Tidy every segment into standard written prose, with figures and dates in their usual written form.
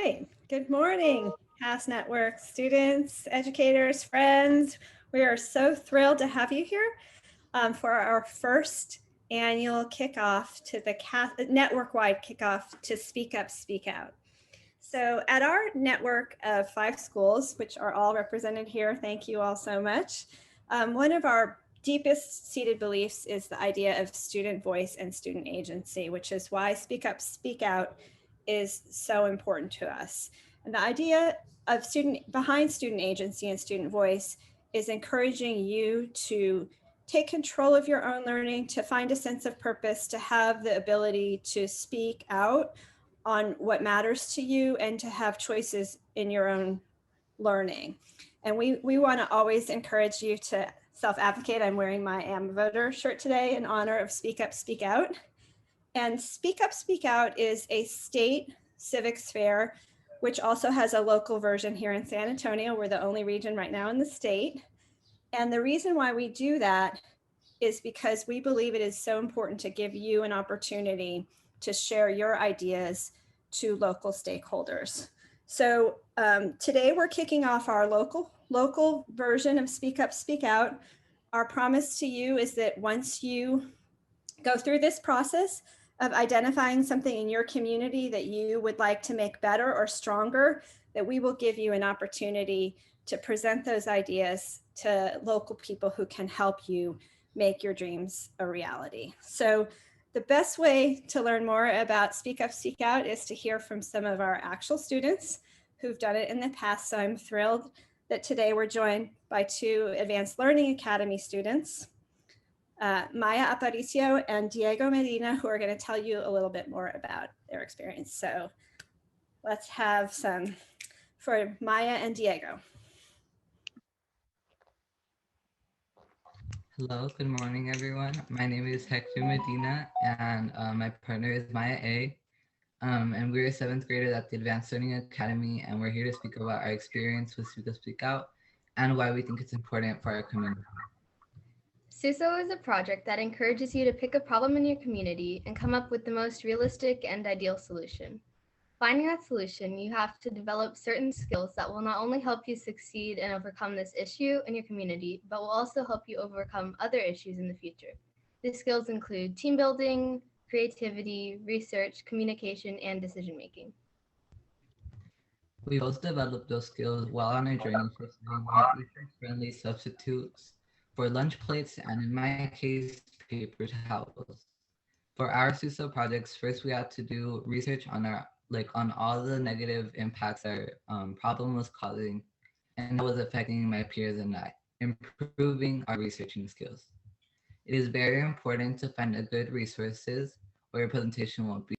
right. Good morning, Pass Network students, educators, friends. We are so thrilled to have you here for our first annual kickoff to the network-wide kickoff to Speak Up, Speak Out. So at our network of 5 schools, which are all represented here, thank you all so much. One of our deepest seated beliefs is the idea of student voice and student agency, which is why Speak Up, Speak Out is so important to us. And the idea of behind student agency and student voice is encouraging you to take control of your own learning, to find a sense of purpose, to have the ability to speak out on what matters to you and to have choices in your own learning. And we want to always encourage you to self-advocate. I'm wearing my Am a Voter shirt today in honor of Speak Up, Speak Out. And Speak Up, Speak Out is a state civics fair, which also has a local version here in San Antonio. We're the only region right now in the state. And the reason why we do that is because we believe it is so important to give you an opportunity to share your ideas to local stakeholders. So today we're kicking off our local version of Speak Up, Speak Out. Our promise to you is that once you go through this process of identifying something in your community that you would like to make better or stronger, that we will give you an opportunity to present those ideas to local people who can help you make your dreams a reality. So the best way to learn more about Speak Up, Speak Out is to hear from some of our actual students who've done it in the past. So I'm thrilled that today we're joined by 2 Advanced Learning Academy students, Maya Aparicio and Diego Medina, who are going to tell you a little bit more about their experience. So let's have some for Maya and Diego. Hello, good morning, everyone. My name is Hector Medina, and my partner is Maya A. And we're 7th graders at the Advanced Learning Academy, and we're here to speak about our experience with Speak Up, Speak Out, and why we think it's important for our community. SUSO is a project that encourages you to pick a problem in your community and come up with the most realistic and ideal solution. Finding that solution, you have to develop certain skills that will not only help you succeed and overcome this issue in your community, but will also help you overcome other issues in the future. These skills include team building, creativity, research, communication, and decision making. We both developed those skills while on our journey pursuing more eco-friendly substitutes for lunch plates, and in my case, paper towels. For our SUSO projects, first we had to do research on on all the negative impacts our problem was causing and how it was affecting my peers and I, improving our researching skills. It is very important to find a good resources or your presentation won't be.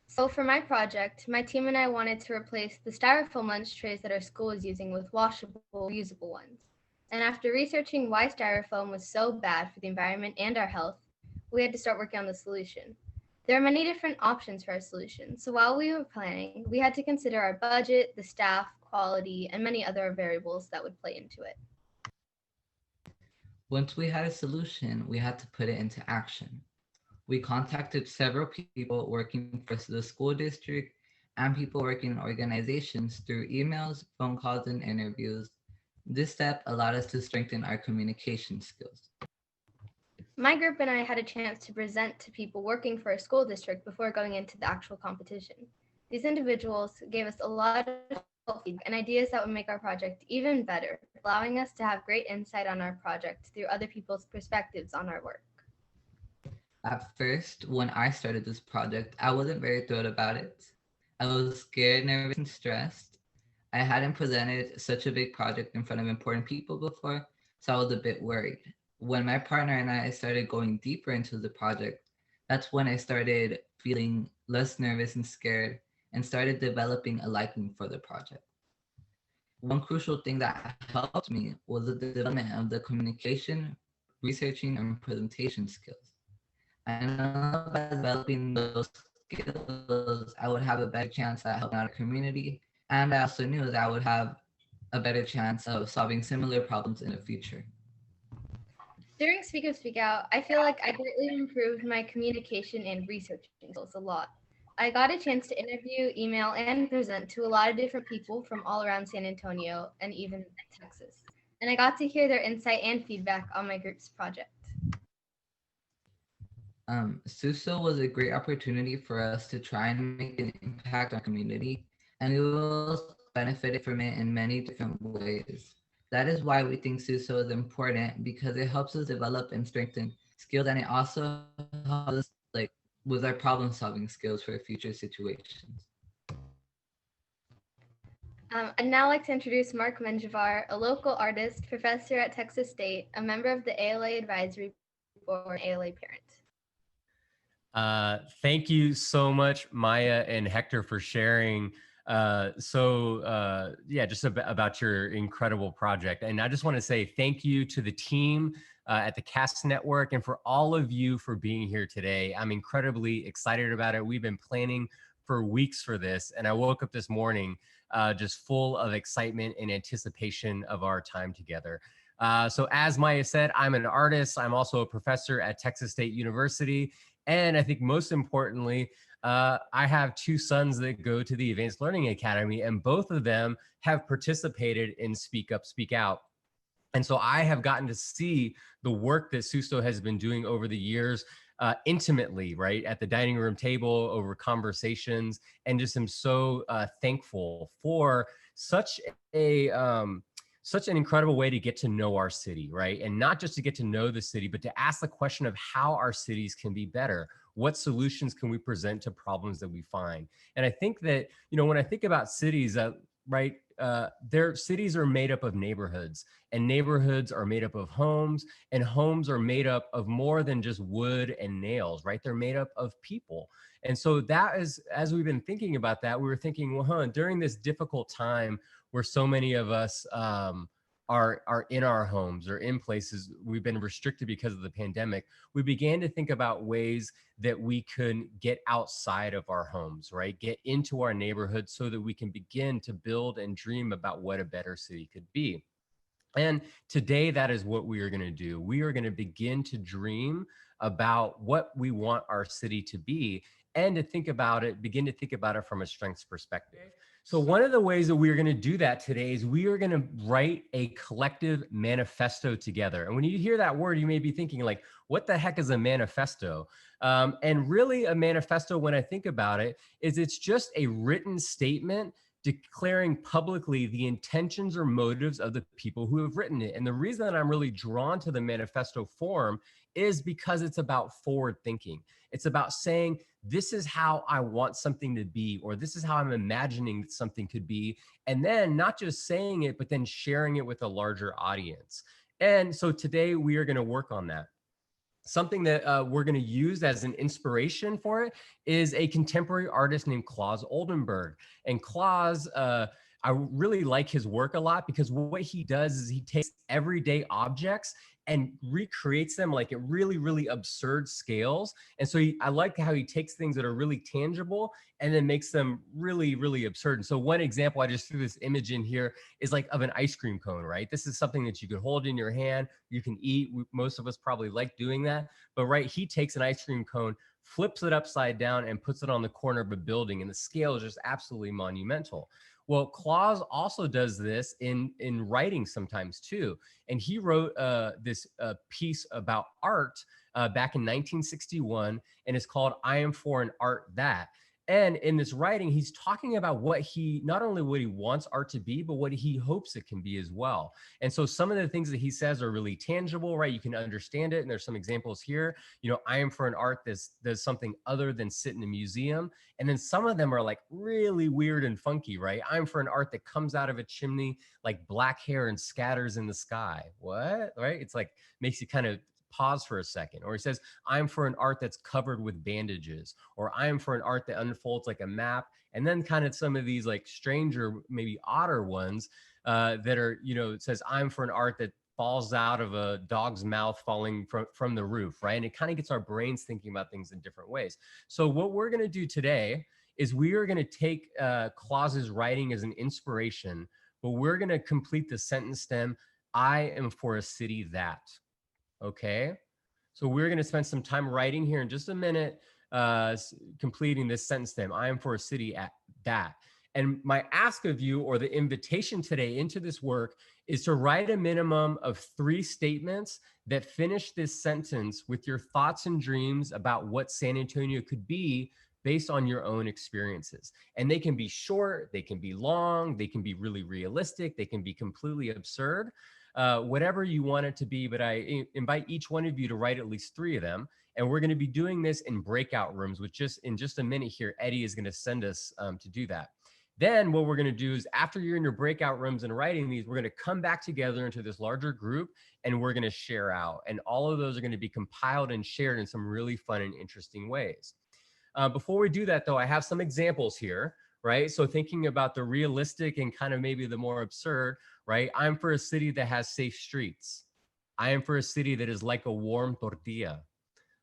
So for my project, my team and I wanted to replace the styrofoam lunch trays that our school is using with washable, reusable ones. And after researching why styrofoam was so bad for the environment and our health, we had to start working on the solution. There are many different options for our solution, so while we were planning, we had to consider our budget, the staff, quality, and many other variables that would play into it. Once we had a solution, we had to put it into action. We contacted several people working for the school district and people working in organizations through emails, phone calls, and interviews. This step allowed us to strengthen our communication skills. My group and I had a chance to present to people working for a school district before going into the actual competition. These individuals gave us a lot of feedback and ideas that would make our project even better, allowing us to have great insight on our project through other people's perspectives on our work. At first, when I started this project, I wasn't very thrilled about it. I was scared, nervous, and stressed. I hadn't presented such a big project in front of important people before, so I was a bit worried. When my partner and I started going deeper into the project, that's when I started feeling less nervous and scared and started developing a liking for the project. One crucial thing that helped me was the development of the communication, researching, and presentation skills. I know by developing those skills, I would have a better chance at helping out a community, and I also knew that I would have a better chance of solving similar problems in the future. During Speak Up, Speak Out, I feel like I greatly improved my communication and researching skills a lot. I got a chance to interview, email, and present to a lot of different people from all around San Antonio and even Texas. And I got to hear their insight and feedback on my group's project. SUSO was a great opportunity for us to try and make an impact on our community, and we will benefit from it in many different ways. That is why we think SUSO is important because it helps us develop and strengthen skills, and it also helps us like with our problem solving skills for future situations. I'd now like to introduce Mark Menjivar, a local artist, professor at Texas State, a member of the ALA Advisory Board, and ALA parent. Thank you so much, Maya and Hector, for sharing just about your incredible project. And I just want to say thank you to the team at the CAST Network and for all of you for being here today. I'm incredibly excited about it. We've been planning for weeks for this, and I woke up this morning just full of excitement and anticipation of our time together. So as Maya said, I'm an artist. I'm also a professor at Texas State University. And I think most importantly, I have two sons that go to the Advanced Learning Academy, and both of them have participated in Speak Up, Speak Out. And so I have gotten to see the work that SUSO has been doing over the years intimately, right, at the dining room table, over conversations, and just am so thankful for such an incredible way to get to know our city, right? And not just to get to know the city, but to ask the question of how our cities can be better. What solutions can we present to problems that we find? And I think that, when I think about cities, right, their cities are made up of neighborhoods, and neighborhoods are made up of homes, and homes are made up of more than just wood and nails, right? They're made up of people. And so that is, as we've been thinking about that, we were thinking, well, during this difficult time where so many of us are in our homes or in places we've been restricted because of the pandemic, we began to think about ways that we could get outside of our homes, right? Get into our neighborhoods so that we can begin to build and dream about what a better city could be. And today, that is what we are going to do. We are going to begin to dream about what we want our city to be and to begin to think about it from a strengths perspective. So one of the ways that we are going to do that today is we are going to write a collective manifesto together. And when you hear that word, you may be thinking like, what the heck is a manifesto? And really a manifesto, when I think about it, is it's just a written statement declaring publicly the intentions or motives of the people who have written it. And the reason that I'm really drawn to the manifesto form is because it's about forward thinking. It's about saying, this is how I want something to be, or this is how I'm imagining that something could be. And then not just saying it, but then sharing it with a larger audience. And so today we are going to work on that. Something that we're going to use as an inspiration for it is a contemporary artist named Claus Oldenburg. And Claus, I really like his work a lot because what he does is he takes everyday objects and recreates them like at really, really absurd scales. And so I like how he takes things that are really tangible and then makes them really, really absurd. And so one example, I just threw this image in here, is like of an ice cream cone, right? This is something that you could hold in your hand, you can eat. Most of us probably like doing that. But right, he takes an ice cream cone, flips it upside down and puts it on the corner of a building. And the scale is just absolutely monumental. Well, Claus also does this in writing sometimes too. And he wrote this piece about art back in 1961, and it's called I Am for an Art That. And in this writing, he's talking about not only what he wants art to be, but what he hopes it can be as well. And so some of the things that he says are really tangible, right? You can understand it. And there's some examples here. I am for an art that does something other than sit in a museum. And then some of them are like really weird and funky, right? I'm for an art that comes out of a chimney like black hair and scatters in the sky. What, right? It's like makes you kind of pause for a second. Or he says, I'm for an art that's covered with bandages, or I'm for an art that unfolds like a map. And then kind of some of these like stranger, maybe odder ones that are, it says, I'm for an art that falls out of a dog's mouth falling from the roof, right? And it kind of gets our brains thinking about things in different ways. So what we're going to do today is we are going to take Claus's writing as an inspiration, but we're going to complete the sentence stem, I am for a city that. Okay, so we're going to spend some time writing here in just a minute. completing this sentence stem. I am for a city at that. And my ask of you, or the invitation today into this work, is to write a minimum of 3 statements that finish this sentence with your thoughts and dreams about what San Antonio could be based on your own experiences. And they can be short, they can be long, they can be really realistic, they can be completely absurd, whatever you want it to be. But I invite each one of you to write at least 3 of them. And we're going to be doing this in breakout rooms, which in just a minute here, Eddie is going to send us to do that. Then what we're going to do is, after you're in your breakout rooms and writing these, we're going to come back together into this larger group and we're going to share out. And all of those are going to be compiled and shared in some really fun and interesting ways. Before we do that, though, I have some examples here, right? So thinking about the realistic and kind of maybe the more absurd, right? I'm for a city that has safe streets. I am for a city that is like a warm tortilla.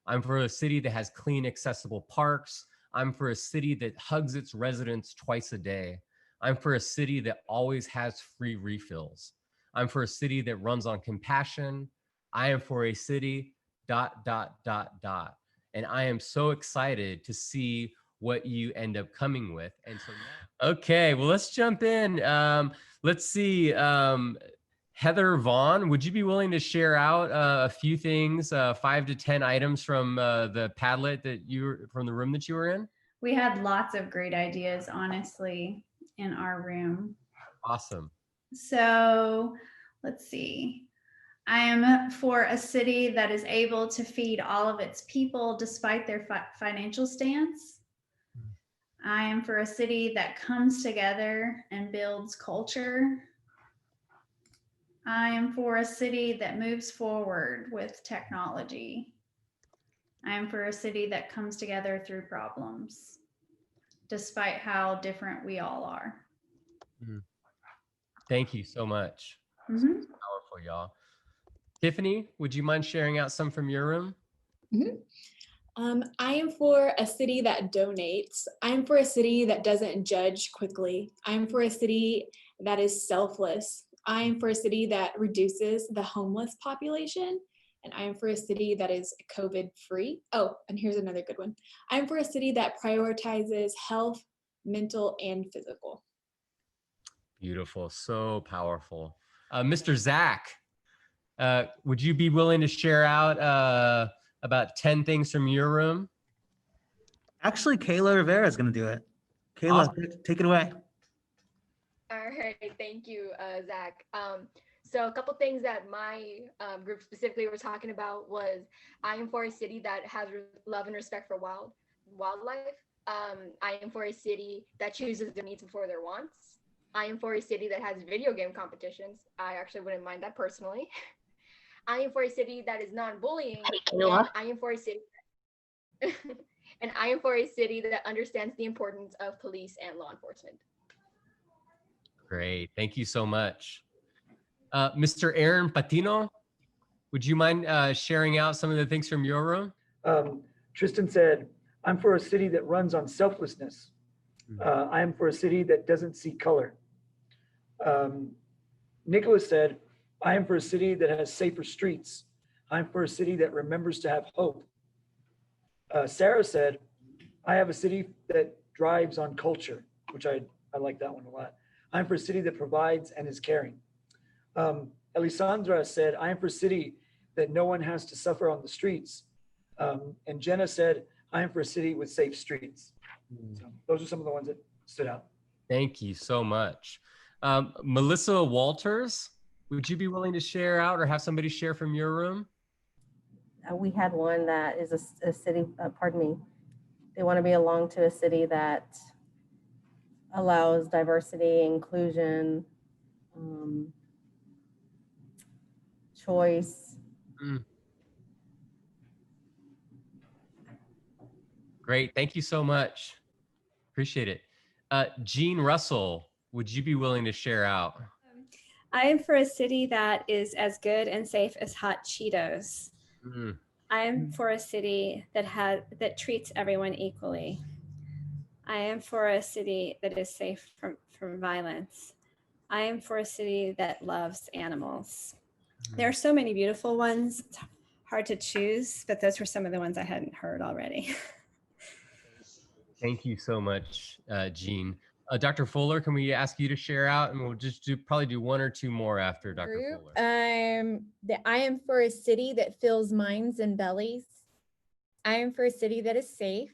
I'm for a city that has clean, accessible parks. I'm for a city that hugs its residents twice a day. I'm for a city that always has free refills. I'm for a city that runs on compassion. I am for a city ... And I am so excited to see what you end up coming with. And so now, okay, well, let's jump in. Let's see. Heather Vaughn, would you be willing to share out a few things, 5 to 10 items from the Padlet from the room that you were in? We had lots of great ideas, honestly, in our room. Awesome. So let's see. I am for a city that is able to feed all of its people despite their financial stance. I am for a city that comes together and builds culture. I am for a city that moves forward with technology. I am for a city that comes together through problems, despite how different we all are. Thank you so much. Mm-hmm. Powerful, y'all. Tiffany, would you mind sharing out some from your room? I am for a city that donates. I'm for a city that doesn't judge quickly. I'm for a city that is selfless. I'm for a city that reduces the homeless population. And I'm for a city that is COVID free. Oh, and here's another good one. I'm for a city that prioritizes health, mental, and physical. Beautiful, so powerful. Mr. Zach, would you be willing to share out about 10 things from your room? Actually, Kayla Rivera is going to do it. Kayla, Awesome. Take it away. All right, thank you, Zach. So a couple things that my group specifically were talking about was, I am for a city that has love and respect for wildlife. I am for a city that chooses their needs before their wants. I am for a city that has video game competitions. I actually wouldn't mind that personally. I am for a city that is non-bullying. And I am for a city and I am for a city that understands the importance of police and law enforcement. Great, thank you so much. Mr. Aaron Patino, would you mind sharing out some of the things from your room? Tristan said, I'm for a city that runs on selflessness. I am for a city that doesn't see color. Nicholas said, I am for a city that has safer streets. I'm for a city that remembers to have hope. Sarah said, I have a city that drives on culture, which I like that one a lot. I'm for a city that provides and is caring. Elisandra said, I am for a city that no one has to suffer on the streets. And Jenna said, I am for a city with safe streets. So those are some of the ones that stood out. Thank you so much. Melissa Walters, would you be willing to share out or have somebody share from your room? We had one that is a city, they want to belong to a city that allows diversity, inclusion, choice. Great, thank you so much. Appreciate it. Jean Russell, would you be willing to share out? I am for a city that is as good and safe as hot Cheetos. I am for a city that treats everyone equally. I am for a city that is safe from violence. I am for a city that loves animals. There are so many beautiful ones. It's hard to choose, but those were some of the ones I hadn't heard already. Thank you so much, Jean. Dr. Fuller, can we ask you to share out, and we'll just probably do one or two more after Dr. Group. Fuller. I am for a city that fills minds and bellies. I am for a city that is safe.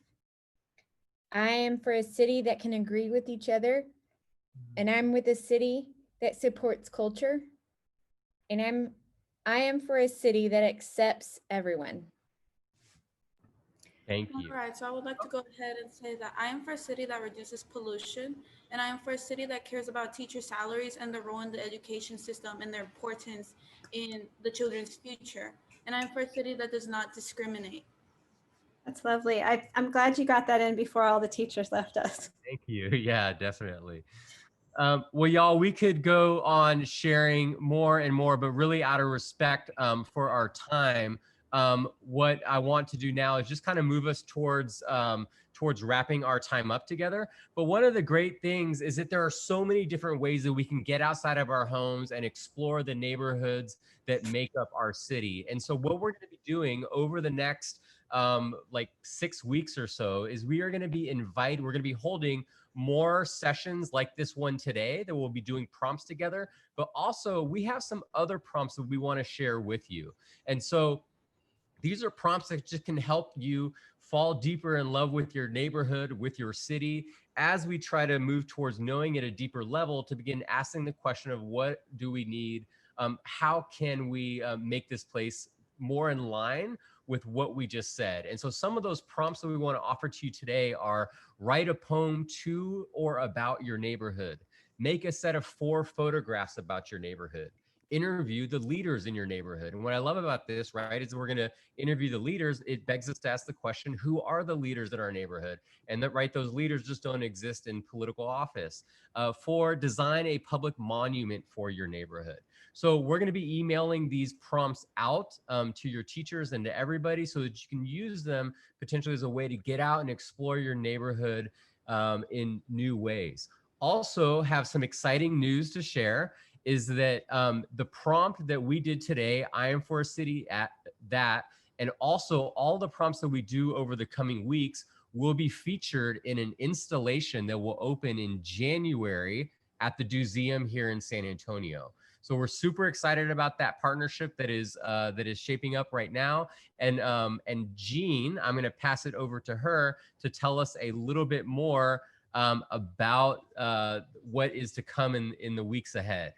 I am for a city that can agree with each other. And I'm with a city that supports culture. And I am for a city that accepts everyone. Thank you. All right, so I would like to go ahead and say that I am for a city that reduces pollution, and I am for a city that cares about teacher salaries and their role in the education system and their importance in the children's future. And I'm for a city that does not discriminate. That's lovely. I'm glad you got that in before all the teachers left us. Thank you. Yeah, definitely. Well, y'all, we could go on sharing more and more, but really out of respect for our time, what I want to do now is just kind of move us towards wrapping our time up together. But one of the great things is that there are so many different ways that we can get outside of our homes and explore the neighborhoods that make up our city. And so what we're going to be doing over the next like 6 weeks or so is we're going to be holding more sessions like this one today that we'll be doing prompts together, but also we have some other prompts that we want to share with you. And so these are prompts that just can help you fall deeper in love with your neighborhood, with your city, as we try to move towards knowing at a deeper level to begin asking the question of what do we need? How can we make this place more in line with what we just said? And so some of those prompts that we want to offer to you today are: write a poem to or about your neighborhood, make a set of 4 photographs about your neighborhood, interview the leaders in your neighborhood. And what I love about this, right, is we're going to interview the leaders. It begs us to ask the question, who are the leaders in our neighborhood? And that, right, those leaders just don't exist in political office. 4, design a public monument for your neighborhood. So we're going to be emailing these prompts out to your teachers and to everybody so that you can use them potentially as a way to get out and explore your neighborhood in new ways. Also have some exciting news to share is that the prompt that we did today, I am for a city at that, and also all the prompts that we do over the coming weeks will be featured in an installation that will open in January at the Museum here in San Antonio. So we're super excited about that partnership that is shaping up right now. And Jean, I'm going to pass it over to her to tell us a little bit more about what is to come in the weeks ahead.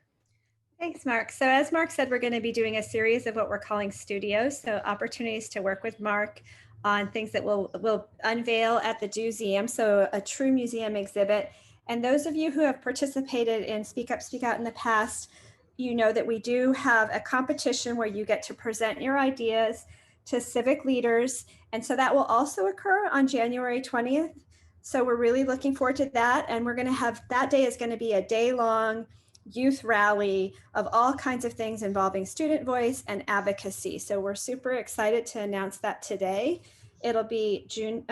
Thanks, Mark. So as Mark said, we're going to be doing a series of what we're calling studios. So opportunities to work with Mark on things that we'll unveil at the museum. So a true museum exhibit. And those of you who have participated in Speak Up, Speak Out in the past, you know that we do have a competition where you get to present your ideas to civic leaders. And so that will also occur on January 20th. So we're really looking forward to that. And we're going to have, that day is going to be a day-long youth rally of all kinds of things involving student voice and advocacy. So we're super excited to announce that today. It'll be January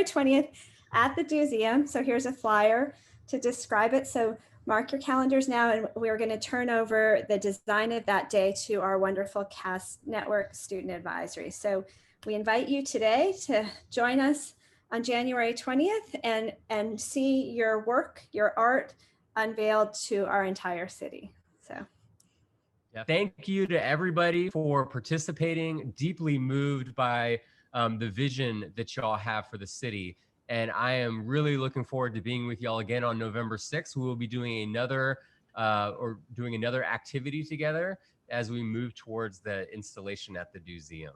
20th at the museum. So here's a flyer to describe it. So mark your calendars now, and we're going to turn over the design of that day to our wonderful CAS Network Student Advisory. So we invite you today to join us on January 20th and see your work, your art unveiled to our entire city. So. Yeah. Thank you to everybody for participating, deeply moved by the vision that y'all have for the city. And I am really looking forward to being with y'all again on November 6th. We will be doing another activity together as we move towards the installation at the museum.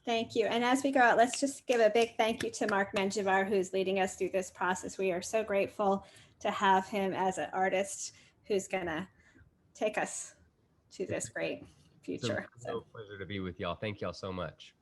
Thank you. And as we go out, let's just give a big thank you to Mark Menjivar, who's leading us through this process. We are so grateful to have him as an artist who's going to take us to this great future. It's a real pleasure to be with y'all. Thank y'all so much.